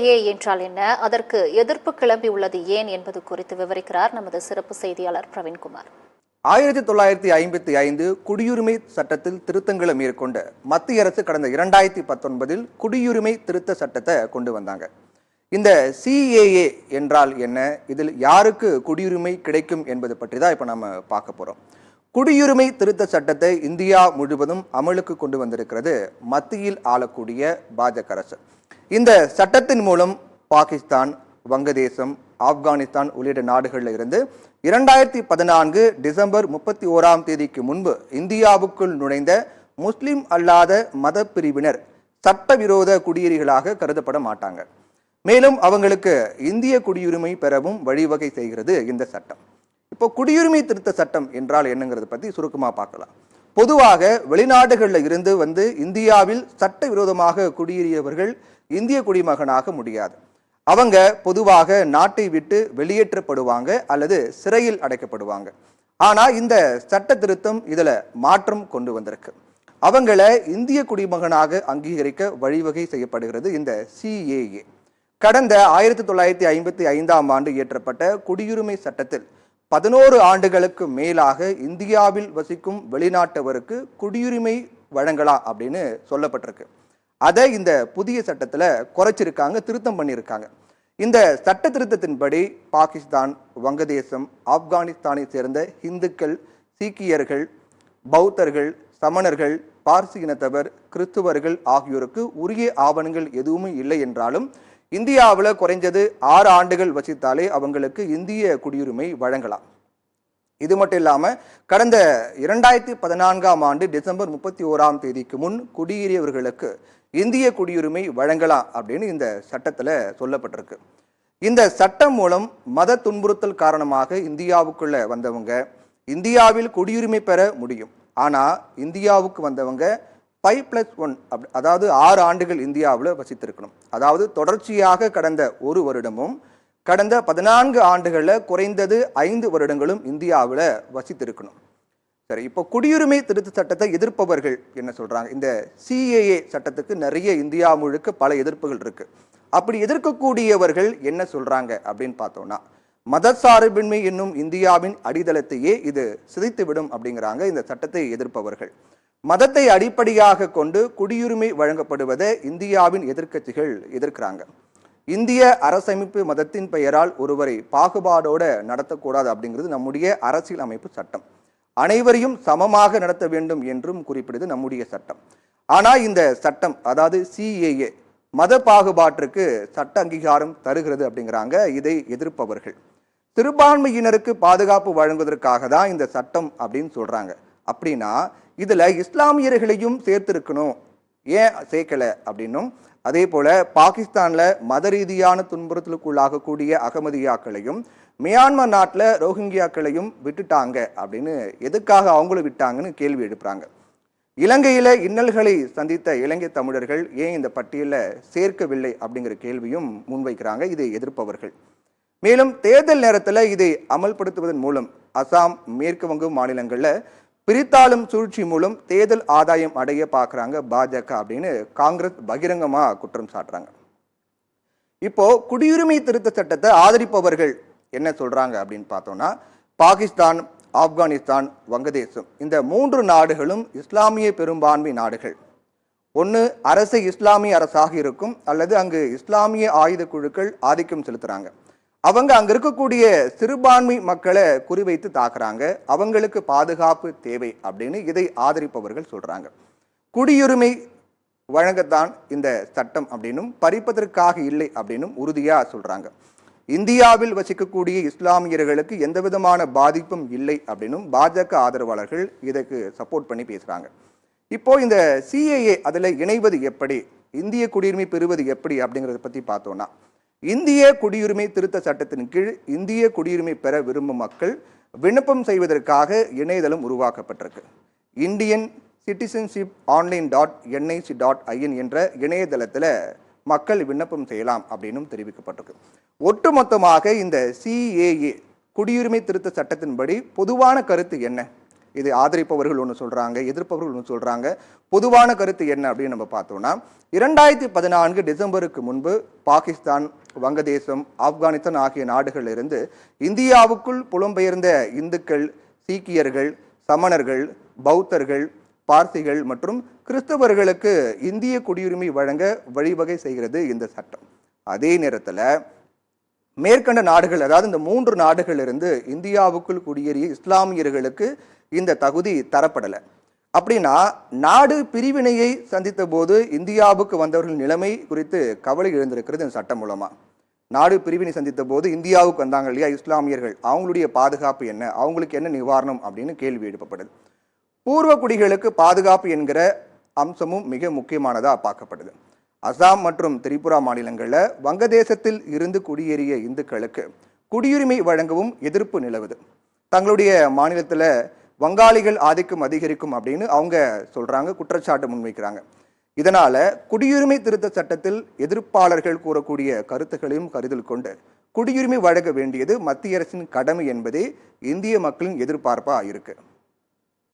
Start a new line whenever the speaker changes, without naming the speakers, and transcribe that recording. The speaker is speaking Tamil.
CAA என்றால் என்ன, அதற்கு எதிர்ப்பு கிளம்பி உள்ளது ஏன் என்பது குறித்து விவரிக்கிறார் நமது சிறப்பு செய்தியாளர் பிரவீன்குமார்.
1955 குடியுரிமை சட்டத்தில் திருத்தங்களை மேற்கொண்ட மத்திய அரசு கடந்த 2019 குடியுரிமை திருத்த சட்டத்தை கொண்டு வந்தாங்க. இந்த CAA என்றால் என்ன, இதில் யாருக்கு குடியுரிமை கிடைக்கும் என்பது பற்றி தான் இப்போ நம்ம பார்க்க போறோம். குடியுரிமை திருத்த சட்டத்தை இந்தியா முழுவதும் அமலுக்கு கொண்டு வந்திருக்கிறது மத்தியில் ஆளக்கூடிய பாஜக அரசு. இந்த சட்டத்தின் மூலம் பாகிஸ்தான், வங்கதேசம், ஆப்கானிஸ்தான் உள்ளிட்ட நாடுகளில் இருந்து 2014 டிசம்பர் 31 முன்பு இந்தியாவுக்குள் நுழைந்த முஸ்லிம் அல்லாத மத பிரிவினர் சட்டவிரோத குடியேறிகளாக கருதப்பட மாட்டாங்க. மேலும் அவங்களுக்கு இந்திய குடியுரிமை பெறவும் வழிவகை செய்கிறது இந்த சட்டம். இப்போ குடியுரிமை திருத்த சட்டம் என்றால் என்னங்கிறத பத்தி சுருக்கமா பார்க்கலாம். பொதுவாக வெளிநாடுகளில் இருந்து வந்து இந்தியாவில் சட்டவிரோதமாக குடியேறியவர்கள் இந்திய குடிமகனாக முடியாது. அவங்க பொதுவாக நாட்டை விட்டு வெளியேற்றப்படுவாங்க அல்லது சிறையில் அடைக்கப்படுவாங்க. ஆனா இந்த சட்ட திருத்தம் இதுல மாற்றம் கொண்டு வந்திருக்கு. அவங்கள இந்திய குடிமகனாக அங்கீகரிக்க வழிவகை செய்யப்படுகிறது இந்த CAA. கடந்த 1955 இயற்றப்பட்ட குடியுரிமை சட்டத்தில் 11 ஆண்டுகளுக்கு மேலாக இந்தியாவில் வசிக்கும் வெளிநாட்டவருக்கு குடியுரிமை வழங்கலாம் அப்படின்னு சொல்லப்பட்டிருக்கு. அதை இந்த புதிய சட்டத்துல குறைச்சிருக்காங்க, திருத்தம் பண்ணியிருக்காங்க. இந்த சட்ட திருத்தத்தின்படி பாகிஸ்தான், வங்கதேசம், ஆப்கானிஸ்தானை சேர்ந்த இந்துக்கள், சீக்கியர்கள், பௌத்தர்கள், சமணர்கள், பார்சி இனத்தவர், கிறிஸ்துவர்கள் ஆகியோருக்கு உரிய ஆவணங்கள் எதுவுமே இல்லை என்றாலும் இந்தியாவில் குறைஞ்சது 6 ஆண்டுகள் வசித்தாலே அவங்களுக்கு இந்திய குடியுரிமை வழங்கலாம். இது மட்டும் இல்லாமல் கடந்த 2014 டிசம்பர் 31 முன் குடியேறியவர்களுக்கு இந்திய குடியுரிமை வழங்கலாம் அப்படின்னு இந்த சட்டத்தில் சொல்லப்பட்டிருக்கு. இந்த சட்டம் மூலம் மத துன்புறுத்தல் காரணமாக இந்தியாவுக்குள்ள வந்தவங்க இந்தியாவில் குடியுரிமை பெற முடியும். ஆனால் இந்தியாவுக்கு வந்தவங்க 5+1 அதாவது 6 ஆண்டுகள் இந்தியாவில் வசித்திருக்கணும். அதாவது தொடர்ச்சியாக கடந்த 1 வருடமும் கடந்த 14 ஆண்டுகளில் குறைந்தது 5 வருடங்களும் இந்தியாவில் வசித்திருக்கணும். சரி, இப்போ குடியுரிமை திருத்த சட்டத்தை எதிர்ப்பவர்கள் என்ன சொல்றாங்க? இந்த CAA சட்டத்துக்கு நிறைய இந்தியா முழுக்க பல எதிர்ப்புகள் இருக்கு. அப்படி எதிர்க்கக்கூடியவர்கள் என்ன சொல்றாங்க அப்படின்னு பார்த்தோம்னா, மதசார்பின்மை என்னும் இந்தியாவின் அடித்தளத்தையே இது சிதைத்துவிடும் அப்படிங்கிறாங்க இந்த சட்டத்தை எதிர்ப்பவர்கள். மதத்தை அடிப்படையாக கொண்டு குடியுரிமை வழங்கப்படுவதை இந்தியாவின் எதிர்க்கட்சிகள் எதிர்க்கிறாங்க. இந்திய அரசமைப்பு மதத்தின் பெயரால் ஒருவரை பாகுபாடோட நடத்தக்கூடாது அப்படிங்கிறது நம்முடைய அரசியல் அமைப்பு சட்டம். அனைவரையும் சமமாக நடத்த வேண்டும் என்றும் குறிப்பிடுது நம்முடைய சட்டம். ஆனா இந்த சட்டம் அதாவது CAA மத பாகுபாட்டிற்கு சட்ட அங்கீகாரம் தருகிறது அப்படிங்கிறாங்க இதை எதிர்ப்பவர்கள். சிறுபான்மையினருக்கு பாதுகாப்பு வழங்குவதற்காக தான் இந்த சட்டம் அப்படின்னு சொல்றாங்க. அப்படின்னா இதுல இஸ்லாமியர்களையும் சேர்த்திருக்கணும், ஏன் சேர்க்கல அப்படின்னும், அதே போல பாகிஸ்தான்ல மத ரீதியான துன்புறுத்தலுக்குள்ளாகக்கூடிய அகமதியாக்களையும் மியான்மர் நாட்டில் ரோஹிங்கியாக்களையும் விட்டுட்டாங்க அப்படின்னு எதுக்காக அவங்களும் விட்டாங்கன்னு கேள்வி எழுப்புறாங்க. இலங்கையில இன்னல்களை சந்தித்த இலங்கை தமிழர்கள் ஏன் இந்த பட்டியலில் சேர்க்கவில்லை அப்படிங்கிற கேள்வியும் முன்வைக்கிறாங்க இதை எதிர்ப்பவர்கள். மேலும் தேர்தல் நேரத்தில் இதை அமல்படுத்துவதன் மூலம் அசாம், மேற்கு வங்கம் மாநிலங்களில் பிரித்தாளும் சூழ்ச்சி மூலம் தேர்தல் ஆதாயம் அடைய பார்க்குறாங்க பாஜக அப்படின்னு காங்கிரஸ் பகிரங்கமா குற்றம் சாட்டுறாங்க. இப்போ குடியுரிமை திருத்த சட்டத்தை ஆதரிப்பவர்கள் என்ன சொல்றாங்க அப்படின்னு பார்த்தோம்னா, பாகிஸ்தான், ஆப்கானிஸ்தான், வங்கதேசம் இந்த 3 நாடுகளும் இஸ்லாமிய பெரும்பான்மை நாடுகள். ஒன்று அரசு இஸ்லாமிய அரசாக இருக்கும் அல்லது அங்கு இஸ்லாமிய ஆயுத குழுக்கள் ஆதிக்கம் செலுத்துறாங்க. அவங்க அங்க இருக்கக்கூடிய சிறுபான்மை மக்களை குறிவைத்து தாக்குறாங்க. அவங்களுக்கு பாதுகாப்பு தேவை அப்படின்னு இதை ஆதரிப்பவர்கள் சொல்றாங்க. குடியுரிமை வழங்கத்தான் இந்த சட்டம் அப்படின்னும் பறிப்பதற்காக இல்லை அப்படின்னும் உறுதியா சொல்றாங்க. இந்தியாவில் வசிக்கக்கூடிய இஸ்லாமியர்களுக்கு எந்த விதமான பாதிப்பும் இல்லை அப்படின்னும் பாஜக ஆதரவாளர்கள் இதற்கு சப்போர்ட் பண்ணி பேசுறாங்க. இப்போ இந்த CAA அதுல இணைவது எப்படி, இந்திய குடியுரிமை பெறுவது எப்படி அப்படிங்கிறத பத்தி பார்த்தோம்னா, இந்திய குடியுரிமை திருத்த சட்டத்தின் கீழ் இந்திய குடியுரிமை பெற விரும்பும் மக்கள் விண்ணப்பம் செய்வதற்காக இணையதளம் உருவாக்கப்பட்டிருக்கு. இந்தியன் சிட்டிசன்ஷிப் online.nic.in என்ற இணையதளத்தில் மக்கள் விண்ணப்பம் செய்யலாம் அப்படின்னும் தெரிவிக்கப்பட்டிருக்கு. ஒட்டுமொத்தமாக இந்த CAA குடியுரிமை திருத்த சட்டத்தின்படி பொதுவான கருத்து என்ன? இதை ஆதரிப்பவர்கள் ஒன்று சொல்றாங்க, எதிர்ப்பவர்கள் ஒன்று சொல்றாங்க. பொதுவான கருத்து என்ன அப்படின்னு நம்ம பார்த்தோம்னா, 2014 டிசம்பருக்கு முன்பு பாகிஸ்தான், வங்கதேசம், ஆப்கானிஸ்தான் ஆகிய நாடுகளிலிருந்து இந்தியாவுக்குள் புலம்பெயர்ந்த இந்துக்கள், சீக்கியர்கள், சமணர்கள், பௌத்தர்கள், பார்சிகள் மற்றும் கிறிஸ்தவர்களுக்கு இந்திய குடியுரிமை வழங்க வழிவகை செய்கிறது இந்த சட்டம். அதே நேரத்தில் மேற்கண்ட நாடுகள், அதாவது இந்த 3 நாடுகளிலிருந்து இந்தியாவுக்குள் குடியேறிய இஸ்லாமியர்களுக்கு இந்த தகுதி தரப்படலை. அப்படின்னா நாடு பிரிவினையை சந்தித்த போது இந்தியாவுக்கு வந்தவர்கள் நிலைமை குறித்து கவலை எழுந்திருக்கிறது இந்த சட்டம் மூலமா. நாடு பிரிவினை சந்தித்த போது இந்தியாவுக்கு வந்தாங்க இல்லையா இஸ்லாமியர்கள், அவங்களுடைய பாதுகாப்பு என்ன, அவங்களுக்கு என்ன நிவாரணம் அப்படின்னு கேள்வி எழுப்பப்படுது. பூர்வ குடிகளுக்கு பாதுகாப்பு என்கிற அம்சமும் மிக முக்கியமானதா பார்க்கப்படுது. அசாம் மற்றும் திரிபுரா மாநிலங்களில் வங்கதேசத்தில் இருந்து குடியேறிய இந்துக்களுக்கு குடியுரிமை வழங்கவும் எதிர்ப்பு நிலவுது. தங்களுடைய மாநிலத்தில் வங்காளிகள் ஆதிக்கம் அதிகரிக்கும் அப்படின்னு அவங்க சொல்றாங்க, குற்றச்சாட்டு முன்வைக்கிறாங்க. இதனால குடியுரிமை திருத்த சட்டத்தில் எதிர்ப்பாளர்கள் கூறக்கூடிய கருத்துக்களையும் கருத்தில் கொண்டு குடியுரிமை வழங்க வேண்டியது மத்திய அரசின் கடமை என்பதே இந்திய மக்களின் எதிர்பார்ப்பா இருக்கு.